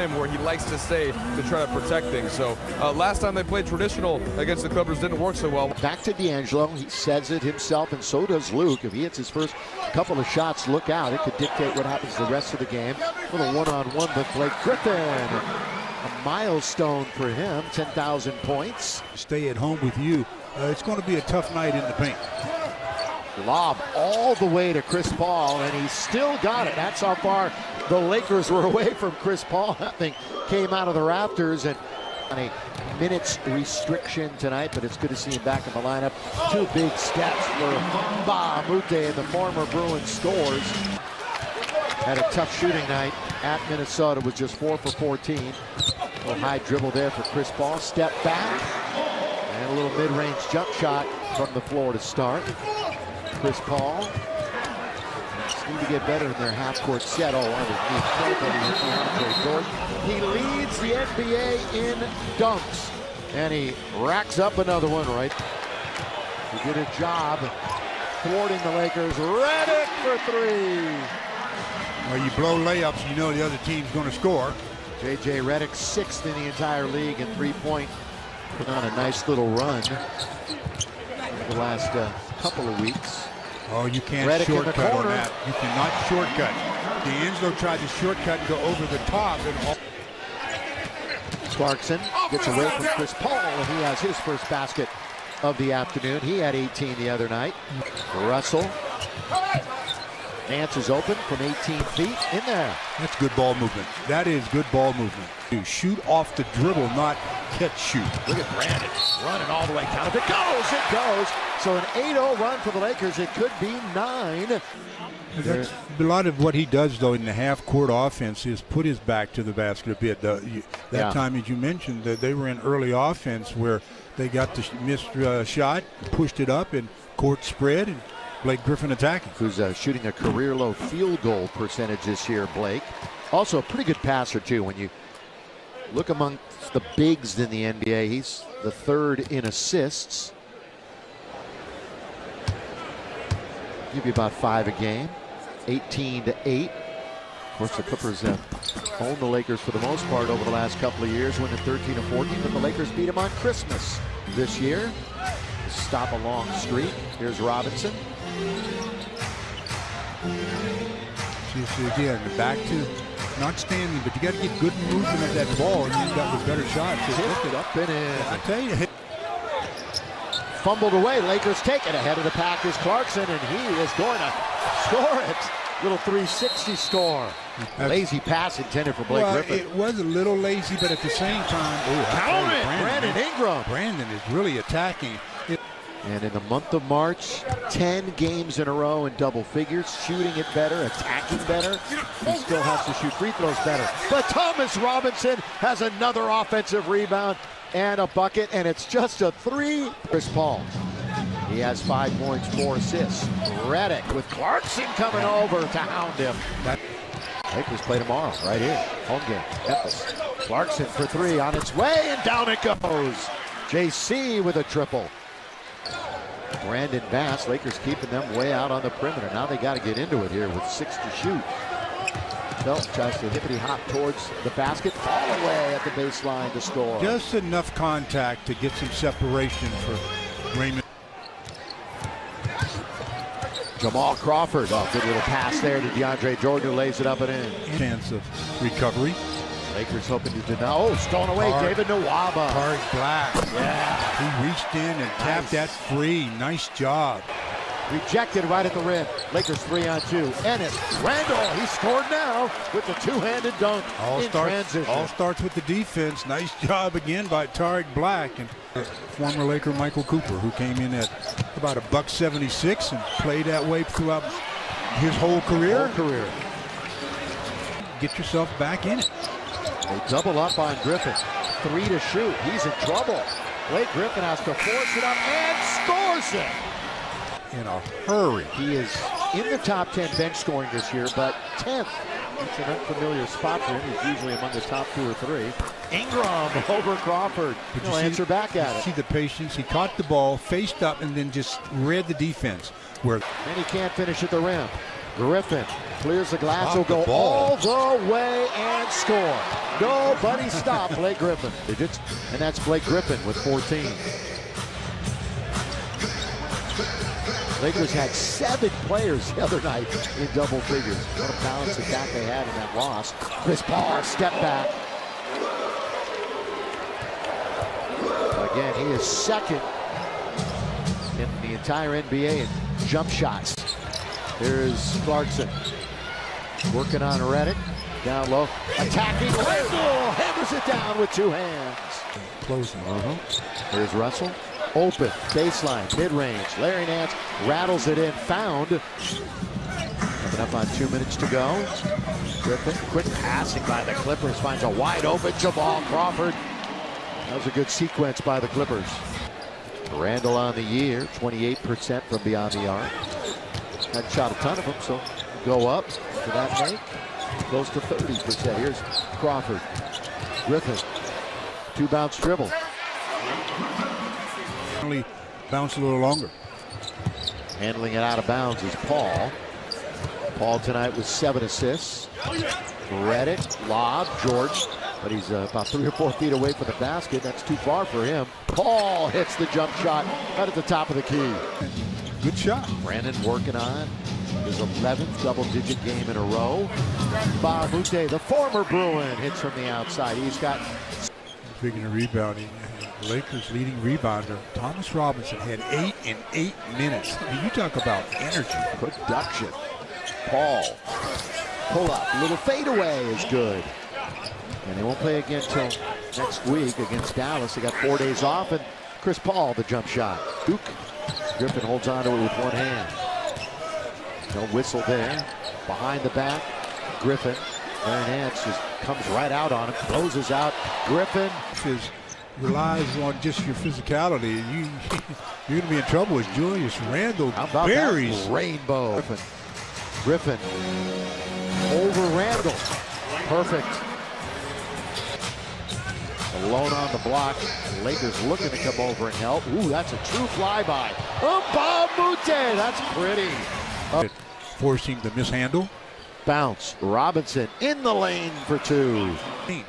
rim where he likes to stay to try to protect things. So last time they played traditional against the Clippers didn't work so well. Back to D'Angelo. He says it himself, and so does Luke. If he hits his first couple of shots, look out. It could dictate what happens the rest of the game. A little one-on-one with Blake Griffin. A milestone for him, 10,000 points. Stay at home with you. It's going to be a tough night in the paint. Lob all the way to Chris Paul, and he still got it. That's how far the Lakers were away from Chris Paul. That thing came out of the rafters, and on a minutes restriction tonight, but it's good to see him back in the lineup. Two big steps for Ba Mute, and the former Bruins scores. Had a tough shooting night at Minnesota, was just 4 for 14. A little high dribble there for Chris Paul. Step back, and a little mid-range jump shot from the floor to start. Chris Paul need to get better in their half-court set. Oh, he leads the NBA in dunks, and he racks up another one, right? He did a job thwarting the Lakers. Redick for three. Well, you blow layups, you know the other team's going to score. J.J. Redick, 6th in the entire league in three-point. Put on a nice little run the last couple of weeks. Oh, you can't Redick shortcut on that. You cannot shortcut. D'Angelo tried to shortcut and go over the top. And Clarkson gets away from Chris Paul, and he has his first basket of the afternoon. He had 18 the other night. Russell dances open from 18 feet in there. That's good ball movement. That is good ball movement. You shoot off the dribble, not catch shoot. Look at Brandon running all the way down. If it goes, it goes. So an 8-0 run for the Lakers. It could be 9. That's a lot of what he does, though, in the half-court offense is put his back to the basket a bit. That time, as you mentioned, that they were in early offense where they got the missed shot, pushed it up, and court spread, and Blake Griffin attacking. Who's shooting a career-low field goal percentage this year, Blake. Also a pretty good passer, too. When you look amongst the bigs in the NBA, he's the 3rd in assists. Give you about 5 a game. 18-8. Of course, the Clippers owned the Lakers for the most part over the last couple of years, winning 13-14, but the Lakers beat them on Christmas this year. Stop a long streak. Here's Robinson. See again, back to not standing, but you got to get good movement at that ball, and you end up with better shots. Lift it up and in. I tell you. Fumbled away. Lakers take it ahead of the Packers. Clarkson, and he is going to score it. Little 360 score. Lazy pass intended for Blake Griffin. It was a little lazy, but at the same time, Brandon Ingram. Brandon is really attacking. And in the month of March, 10 games in a row in double figures, shooting it better, attacking better. He still has to shoot free throws better. But Thomas Robinson has another offensive rebound and a bucket, and it's just a 3. Chris Paul. He has 5 points, 4 assists. Redick with Clarkson coming over to hound him. Lakers play tomorrow, right here. Home game, Memphis. Clarkson for 3 on its way, and down it goes. JC with a triple. Brandon Bass, Lakers keeping them way out on the perimeter. Now they got to get into it here with 6 to shoot. Phelps tries to hippity hop towards the basket, fall away at the baseline to score. Just enough contact to get some separation for Raymond. Jamal Crawford, good little pass there to DeAndre Jordan, who lays it up and in. Chance of recovery. Lakers hoping to deny. Oh, stolen away, David Nwaba. Tariq Black. Yeah. He reached in and tapped that free. Nice job. Rejected right at the rim. Lakers 3-on-2. Ennis, Randall, he scored now with the two-handed dunk in transition. All starts with the defense. Nice job again by Tariq Black. And former Laker Michael Cooper, who came in at about $1.76 and played that way throughout his whole career. Get yourself back in it. They double up on Griffin. 3 to shoot. He's in trouble. Blake Griffin has to force it up and scores it. In a hurry. He is in the top 10 bench scoring this year, but 10th. It's an unfamiliar spot for him. He's usually among the top 2 or 3. Ingram over Crawford. He'll answer back at it. See the patience. He caught the ball, faced up, and then just read the defense. And he can't finish at the rim. Griffin clears the glass, will Off the go ball. all the way and score. Nobody stopped Blake Griffin. And that's Blake Griffin with 14. Lakers had 7 players the other night in double figures. What a balanced attack they had in that loss. Chris Paul, step back. Again, he is second in the entire NBA in jump shots. Here's Clarkson working on Reddick. Down low, attacking. Randall hammers it down with 2 hands. Closing. Here's Russell. Open, baseline, mid-range. Larry Nance rattles it in, found. Coming up on 2 minutes to go. Griffin, quick passing by the Clippers, finds a wide open Jamal Crawford. That was a good sequence by the Clippers. Randall on the year, 28% from beyond the arc. Hadn't shot a ton of them, so go up to that make. Close to 30%. Here's Crawford. Griffin, 2-bounce dribble. Only bounce a little longer. Handling it out of bounds is Paul. Paul tonight with 7 assists. Reddick, lob, Jordan, but he's about 3 or 4 feet away from the basket. That's too far for him. Paul hits the jump shot right at the top of the key. Good shot. Brandon working on his 11th double-digit game in a row. Bahamute, the former Bruin, hits from the outside. He's got... Speaking of rebounding, Lakers leading rebounder, Thomas Robinson had 8 in 8 minutes. I mean, you talk about energy. Production. Paul, pull up, little fadeaway is good. And they won't play again till next week against Dallas. They got 4 days off, and Chris Paul, the jump shot. Duke. Griffin holds on to it with 1 hand. No whistle there. Behind the back, Griffin. Larry Nance just comes right out on him, closes out. Griffin relies on just your physicality. You're going to be in trouble with Julius Randle. How about buries that rainbow? Griffin over Randall. Perfect. Alone on the block. Lakers looking to come over and help. Ooh, that's a true flyby. Bahamute, that's pretty. Forcing the mishandle. Bounce. Robinson in the lane for 2. So you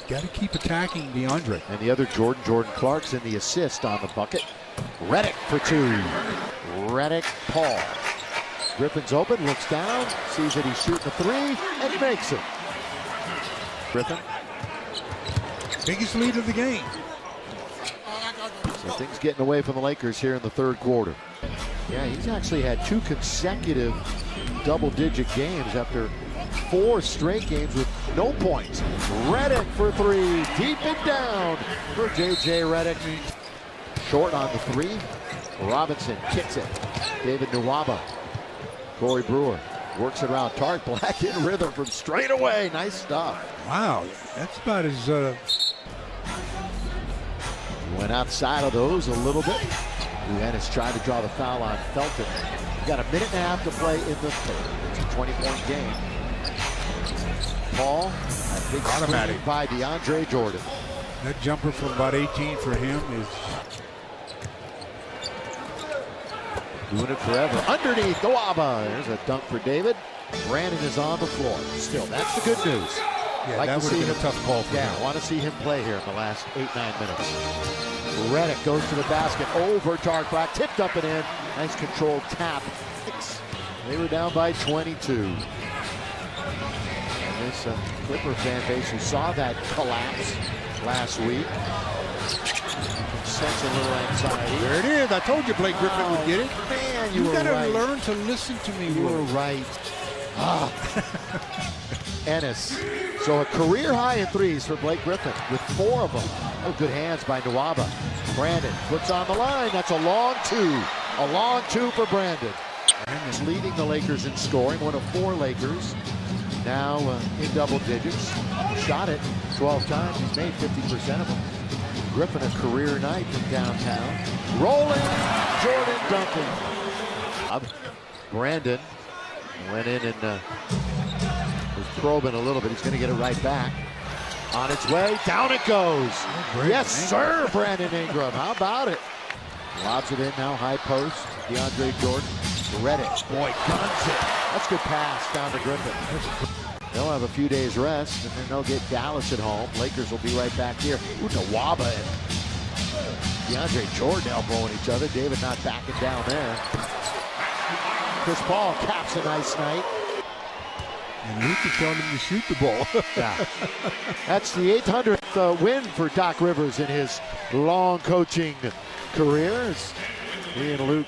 got to keep attacking DeAndre. And the other Jordan Clarkson, the assist on the bucket. Reddick for 2. Reddick, Paul. Griffin's open, looks down, sees that he's shooting a 3, and he makes it. Griffin. Biggest lead of the game. So things getting away from the Lakers here in the 3rd quarter. Yeah, he's actually had 2 consecutive double-digit games after 4 straight games with no points. Reddick for 3, deep and down for J.J. Reddick. Short on the 3. Robinson kicks it. David Nwaba. Corey Brewer works it around. Tark Black in rhythm from straight away. Nice stuff. Wow, that's about as... Went outside of those a little bit. Uenis tried to draw the foul on Felton. Got a minute and a half to play in the 3rd. It's a 20-point game. Paul, a big automatic by DeAndre Jordan. That jumper from about 18 for him is... Doing it forever. Underneath, Nwaba. There's a dunk for David. Brandon is on the floor. Still, that's the good news. Yeah, like that would have been a tough call for him. I want to see him play here in the last 8-9 minutes. Reddick goes to the basket over Tark Black. Tipped up and in. Nice controlled tap. They were down by 22. And this Clipper fan base who saw that collapse last week sense a little anxiety. There it is. I told you Blake Griffin would get it. Man, you were gotta right. learn to listen to me. You were right. Ennis. So a career high in 3s for Blake Griffin with 4 of them. Oh, good hands by Nwaba. Brandon puts on the line. That's a long 2. A long 2 for Brandon. He's leading the Lakers in scoring. 1 of 4 Lakers now in double digits. Shot it 12 times. He's made 50% of them. Griffin a career night from downtown. Rolling, Jordan dunking. Brandon went in and was probing a little bit. He's going to get it right back. On its way, down it goes. Yes, sir, Brandon Ingram. How about it? Lobs it in now, high post. DeAndre Jordan. Reddick, boy, guns it. That's a good pass down to Griffin. They'll have a few days rest, and then they'll get Dallas at home. Lakers will be right back here. Ooh, Nwaba and DeAndre Jordan elbowing each other. David not backing down there. Chris Paul caps a nice night. And Luke is telling him to shoot the ball. Yeah. That's the 800th win for Doc Rivers in his long coaching career. He and Luke